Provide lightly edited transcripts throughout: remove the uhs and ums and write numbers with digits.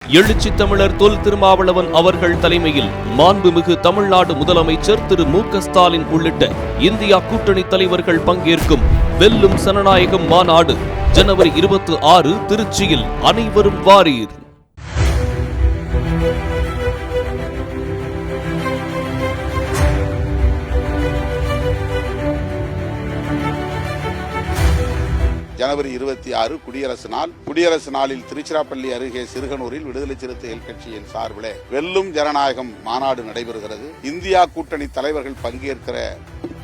எழுச்சி தமிழர் தொல் திருமாவளவன் அவர்கள் தலைமையில் மாண்புமிகு தமிழ்நாடு முதலமைச்சர் திரு மு.க. ஸ்டாலின் உள்ளிட்ட இந்தியா கூட்டணி தலைவர்கள் பங்கேற்கும் வெல்லும் சனநாயகம் மாநாடு ஜனவரி 26 திருச்சியில். அனைவரும் வாரீர். ஜனவரி 26 குடியரசு நாள். குடியரசு நாளில் திருச்சிராப்பள்ளி அருகே சிறுகனூரில் விடுதலை சிறுத்தைகள் கட்சியின் சார்பில் வெல்லும் ஜனநாயகம் மாநாடு நடைபெறுகிறது. இந்தியா கூட்டணி தலைவர்கள் பங்கேற்கிற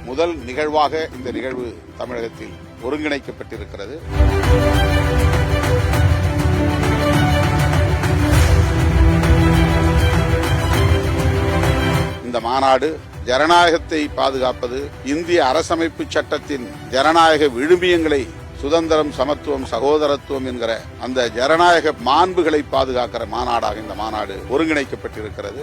முதல் நிகழ்வாக இந்த நிகழ்வு தமிழகத்தில் ஒருங்கிணைக்கப்பட்டிருக்கிறது. இந்த மாநாடு ஜனநாயகத்தை பாதுகாப்பது, இந்திய அரசமைப்பு சட்டத்தின் ஜனநாயக விழுமியங்களை, சுதந்திரம், சமத்துவம், சகோதரத்துவம் என்கிற அந்த ஜனநாயக மாண்புகளை பாதுகாக்கிற மாநாடாக இந்த மாநாடு ஒருங்கிணைக்கப்பட்டிருக்கிறது.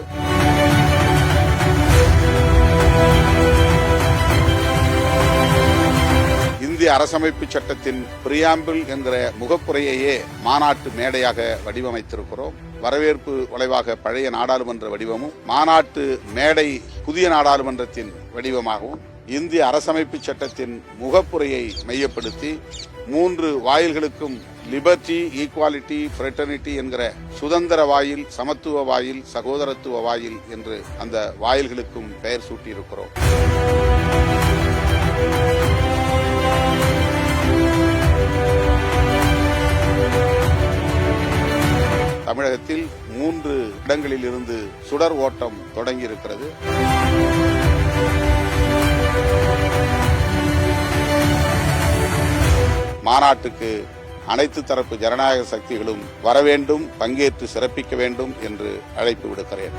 இந்திய அரசமைப்பு சட்டத்தின் பிரியாம்பிள் என்கிற முகப்புரையையே மாநாட்டு மேடையாக வடிவமைத்திருக்கிறோம். வரவேற்பு வளைவாக பழைய நாடாளுமன்ற வடிவமும், மாநாட்டு மேடை புதிய நாடாளுமன்றத்தின் வடிவமாகவும், இந்திய அரசமைப்பு சட்டத்தின் முகப்புரையை மையப்படுத்தி 3 வாயில்களுக்கும் லிபர்ட்டி, ஈக்வாலிட்டி, ஃப்ரெட்டர்னிட்டி என்கிற சுதந்திர வாயில், சமத்துவ வாயில், சகோதரத்துவ வாயில் என்று அந்த வாயில்களுக்கும் பெயர் சூட்டியிருக்கிறோம். தமிழகத்தில் 3 இடங்களில் இருந்து சுடர் ஓட்டம் தொடங்கியிருக்கிறது. மாநாட்டுக்கு அனைத்து தரப்பு ஜனநாயக சக்திகளும் வர வேண்டும், பங்கேற்று சிறப்பிக்க வேண்டும் என்று அழைப்பு விடுக்கிறேன்.